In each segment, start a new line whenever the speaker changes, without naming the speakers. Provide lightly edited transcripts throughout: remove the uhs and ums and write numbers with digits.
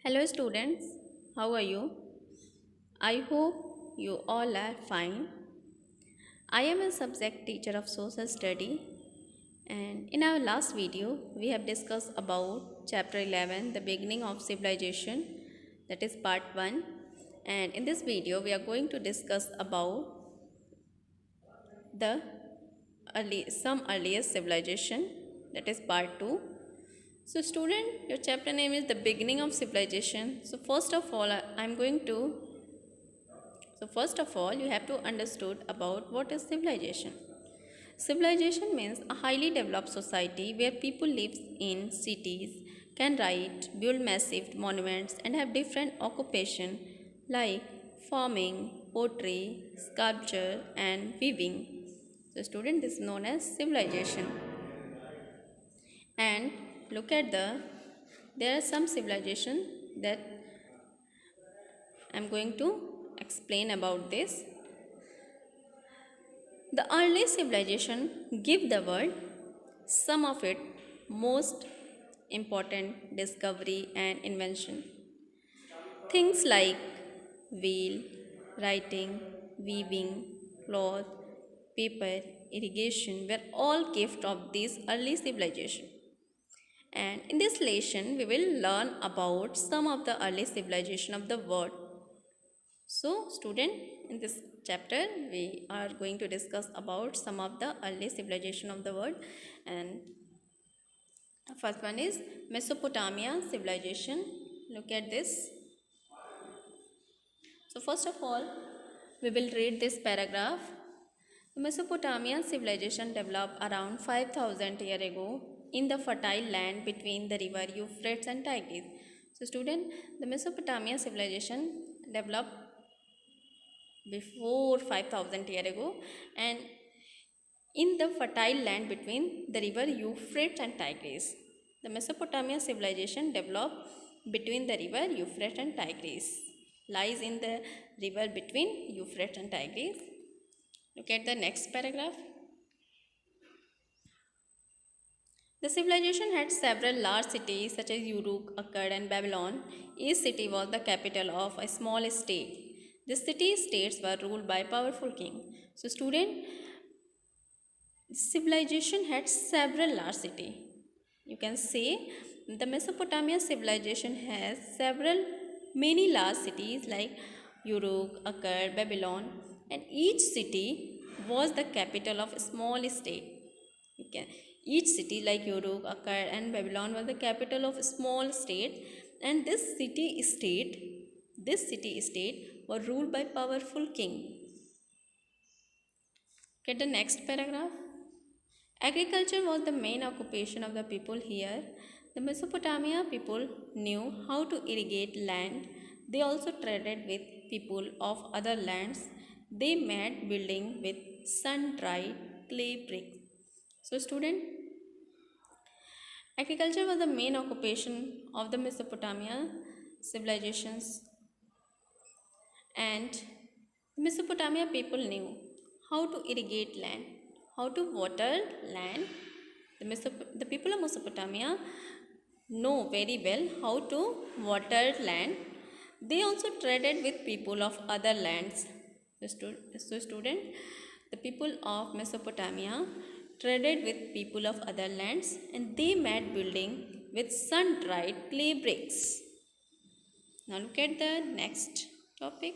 Hello students, how are you? I hope you all are fine. I am a subject teacher of social study and in our last video we have discussed about chapter 11 the beginning of civilization, that is part 1, and in this video we are going to discuss about the some earliest civilization, that is part 2. So student, your chapter name is the beginning of civilization. So first of all, you have to understood about what is civilization. Civilization means a highly developed society where people live in cities, can write, build massive monuments and have different occupation like farming, pottery, sculpture and weaving. So student, this is known as civilization. And look at there are some civilization that I'm going to explain about this. The early civilization give the world some of its most important discovery and invention. Things like wheel, writing, weaving, cloth, paper, irrigation were all gift of this early civilization. And in this lesson, we will learn about some of the early civilization of the world. So, student, in this chapter, we are going to discuss about some of the early civilization of the world. And the first one is Mesopotamia civilization. Look at this. So, first of all, we will read this paragraph. Mesopotamia civilization developed around 5000 years ago in the fertile land between the river Euphrates and Tigris. So student, the Mesopotamia civilization developed before 5000 years ago and in the fertile land between the river Euphrates and Tigris. The Mesopotamia civilization developed between the river Euphrates and Tigris. Lies in the river between Euphrates and Tigris. Look at the next paragraph. The civilization had several large cities such as Uruk, Akkad and Babylon. Each city was the capital of a small state. The city-states were ruled by powerful king. So student, civilization had several large cities. You can say the Mesopotamia civilization has many large cities like Uruk, Akkad, Babylon, and each city was the capital of a small state. You can, each city like Uruk, Akkad, and Babylon was the capital of a small state, and this city state were ruled by powerful king. Get the next paragraph. Agriculture was the main occupation of the people here. The Mesopotamia people knew how to irrigate land. They also traded with people of other lands. They made building with sun-dried clay bricks. So student, agriculture was the main occupation of the Mesopotamia civilizations, and Mesopotamia people knew how to irrigate land, how to water land. The people of Mesopotamia know very well how to water land. They also traded with people of other lands. So student, the people of Mesopotamia traded with people of other lands and they made building with sun-dried clay bricks. Now look at the next topic.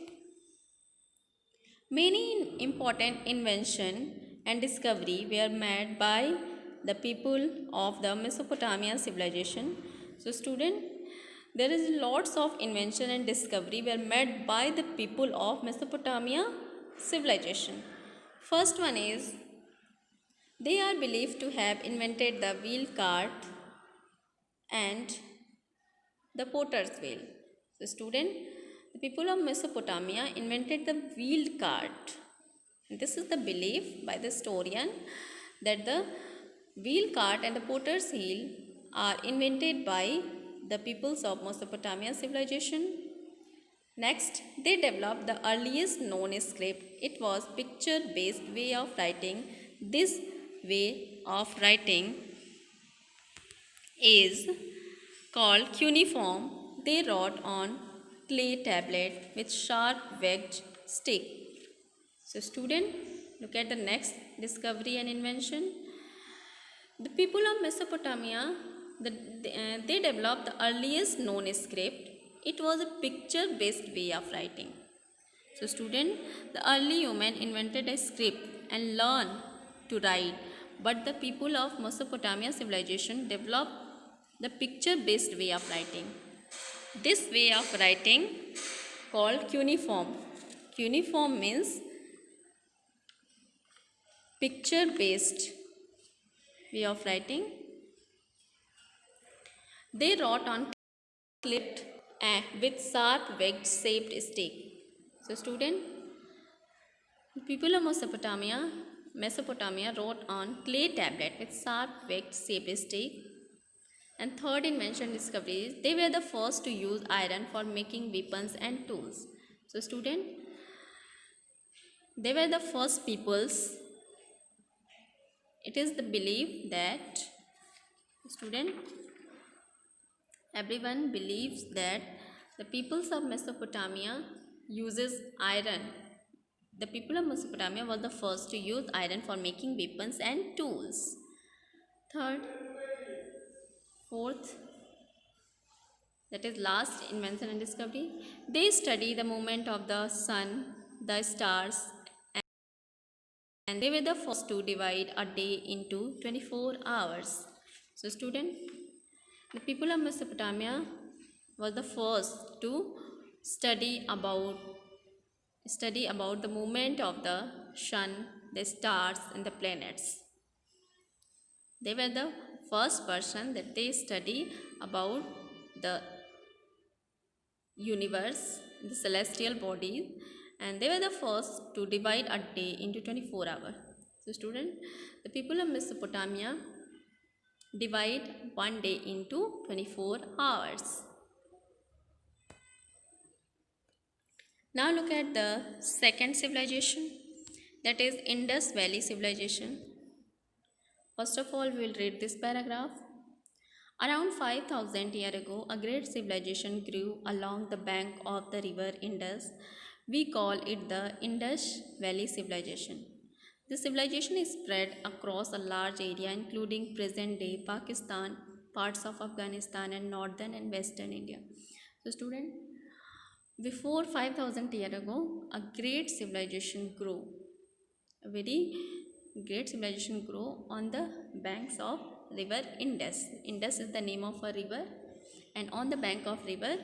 Many important invention and discovery were made by the people of the Mesopotamia civilization. So student, there is lots of invention and discovery were made by the people of Mesopotamia civilization. First one is they are believed to have invented the wheel cart and the potter's wheel. So student, the people of Mesopotamia invented the wheeled cart. This is the belief by the historian that the wheel cart and the potter's wheel are invented by the peoples of Mesopotamia civilization. Next, they developed the earliest known script. It was picture-based way of writing. This way of writing is called cuneiform. they wrote on clay tablet with sharp wedged stick. So student, look at the next discovery and invention. The people of Mesopotamia, they developed the earliest known script. It was a picture-based way of writing. So student, the early human invented a script and learned to write, but the people of Mesopotamia civilization developed the picture-based way of writing. This way of writing called cuneiform. Cuneiform means picture-based way of writing. They wrote on clipped with sharp wedge shaped stick. So student, people of Mesopotamia wrote on clay tablet with sharp wedge shaped stick. And third invention discovery is they were the first to use iron for making weapons and tools. So student, they were the first peoples. It is the belief that student, everyone believes that the peoples of Mesopotamia uses iron. The people of Mesopotamia was the first to use iron for making weapons and tools. Third, fourth, that is last invention and discovery. They study the movement of the sun, the stars, and they were the first to divide a day into 24 hours. So student, the people of Mesopotamia was the first to study about the movement of the sun, the stars and the planets. They were the first person that they study about the universe, the celestial bodies, and they were the first to divide a day into 24 hours. So student, the people of Mesopotamia divide one day into 24 hours. Now look at the second civilization, that is Indus Valley civilization. First of all, we will read this paragraph. Around 5000 years ago, a great civilization grew along the bank of the river Indus. We call it the Indus Valley civilization. The civilization is spread across a large area including present-day Pakistan, parts of Afghanistan and northern and western India. So student, before 5000 years ago, a great civilization grew. A very great civilization grew on the banks of river Indus. Indus is the name of a river, and on the bank of river,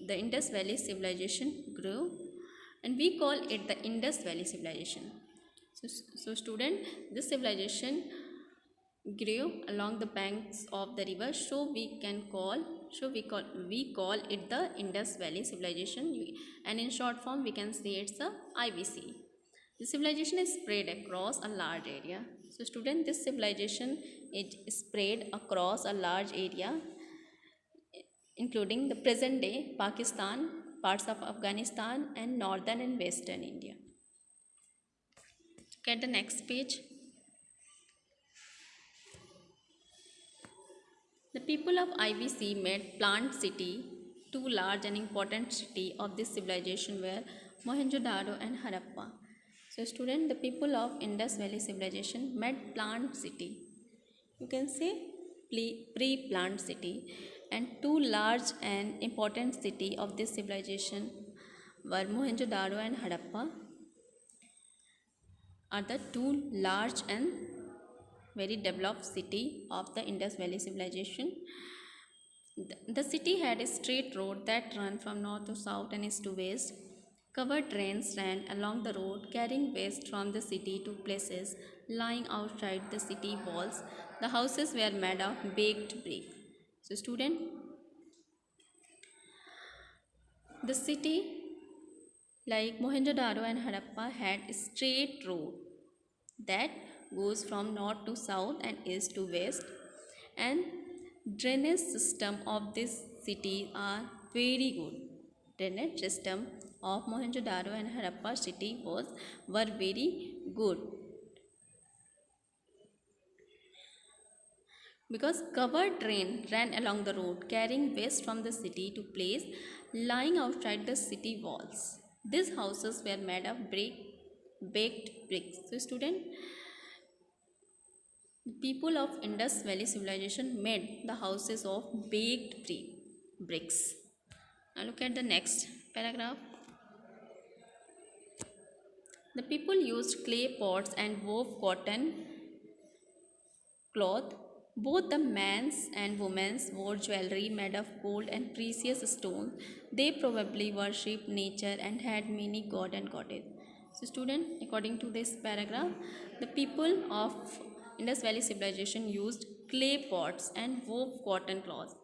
the Indus Valley civilization grew, and we call it the Indus Valley civilization. So student, this civilization grew along the banks of the river, so we call it the Indus Valley civilization, and in short form we can say it's a IVC. The civilization is spread across a large area. So student, this civilization is spread across a large area including the present day Pakistan, parts of Afghanistan and northern and western India. Look at the next page. The people of IVC made Plant City. Two large and important cities of this civilization were Mohenjo-daro and Harappa. So student, the people of Indus Valley civilization made Plant City. You can say pre-plant city, and two large and important cities of this civilization were Mohenjo-daro and Harappa are the two large and very developed city of the Indus Valley civilization. The city had a straight road that ran from north to south and east to west. Covered trains ran along the road carrying waste from the city to places lying outside the city walls. The houses were made of baked brick. So student, the city like Mohenjo-daro and Harappa had a straight road that goes from north to south and east to west, and drainage system of this city are very good. Drainage system of Mohenjo-daro and Harappa city were very good. because covered train ran along the road carrying waste from the city to place lying outside the city walls. These houses were made of baked bricks. So student, the people of Indus Valley civilization made the houses of bricks. Now look at the next paragraph. The people used clay pots and wove cotton cloth. Both the men's and women's wore jewelry made of gold and precious stones. They probably worshipped nature and had many god and goddess. So, student, according to this paragraph, the people of Indus Valley civilization used clay pots and wove cotton cloth.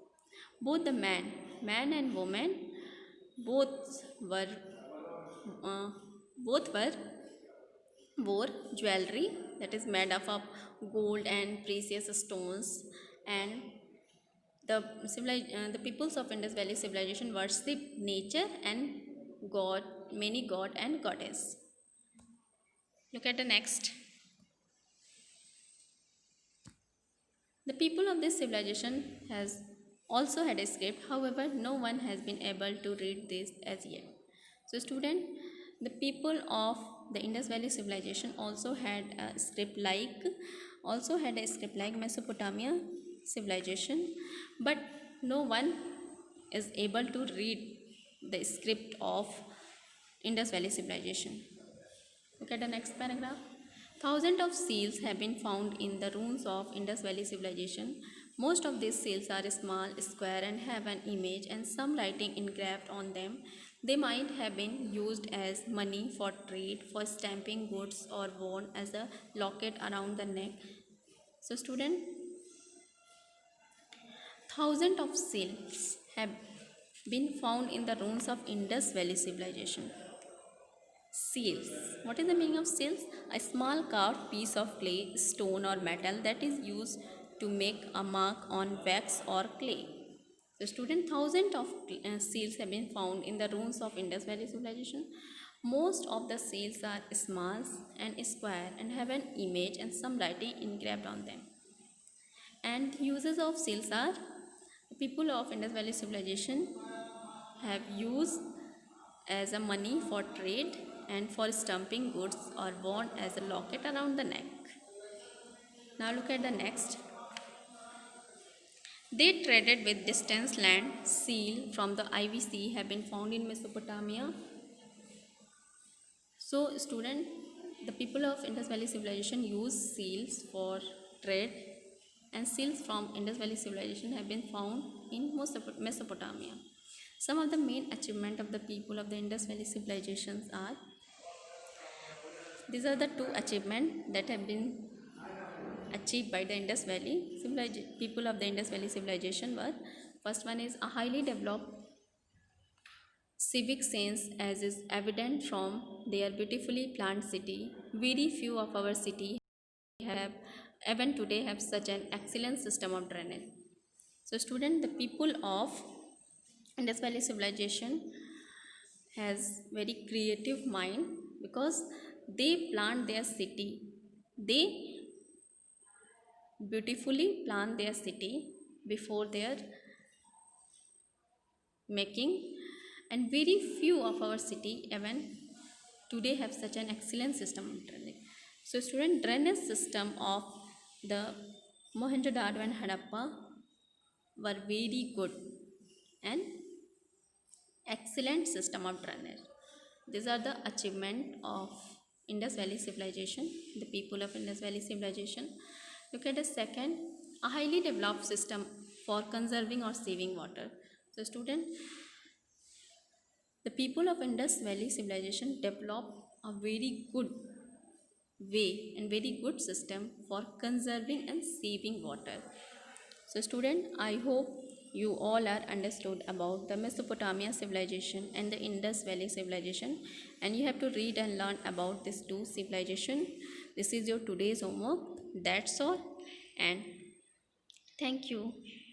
Both the man and woman, both were uh, both wore jewelry that is made up of gold and precious stones, and the peoples of Indus Valley civilization worship nature and god, many god and goddess. Look at the next. The people of this civilization has also had a script, however, no one has been able to read this as yet. So, student, the people of the Indus Valley civilization also had a script like Mesopotamia civilization, but no one is able to read the script of Indus Valley civilization. Look at the next paragraph. Thousands of seals have been found in the ruins of Indus Valley civilization. Most of these seals are small, square, and have an image and some writing engraved on them. They might have been used as money for trade, for stamping goods, or worn as a locket around the neck. So, student, thousands of seals have been found in the ruins of Indus Valley civilization. Seals. What is the meaning of seals? A small carved piece of clay, stone, or metal that is used to make a mark on wax or clay. So, student, thousands of seals have been found in the ruins of Indus Valley civilization. Most of the seals are small and square and have an image and some writing engraved on them. And uses of seals are, the people of Indus Valley civilization have used as a money for trade and for stamping goods or worn as a locket around the neck. Now look at the next. They traded with distant land. Seal from the IVC have been found in Mesopotamia. So student, the people of Indus Valley civilization use seals for trade, and seals from Indus Valley civilization have been found in Mesopotamia. Some of the main achievements of the people of the Indus Valley civilizations are, these are the two achievements that have been achieved by the Indus Valley people of the Indus Valley civilization were, first one is a highly developed civic sense as is evident from their beautifully planned city. Very few of our city have even today have such an excellent system of drainage. So student, the people of Indus Valley civilization has very creative mind because they planned their city. They beautifully plan their city before their making, and very few of our city even today have such an excellent system of drainage. So student, drainage system of the Mohenjo-daro and Harappa were very good and excellent system of drainage. These are the achievement of Indus Valley civilization, the people of Indus Valley civilization. Look at the second, a highly developed system for conserving or saving water. So student, the people of Indus Valley civilization developed a very good way and very good system for conserving and saving water. So student, I hope you all are understood about the Mesopotamia civilization and the Indus Valley civilization, and you have to read and learn about these two civilization. This is your today's homework. That's all, and thank you.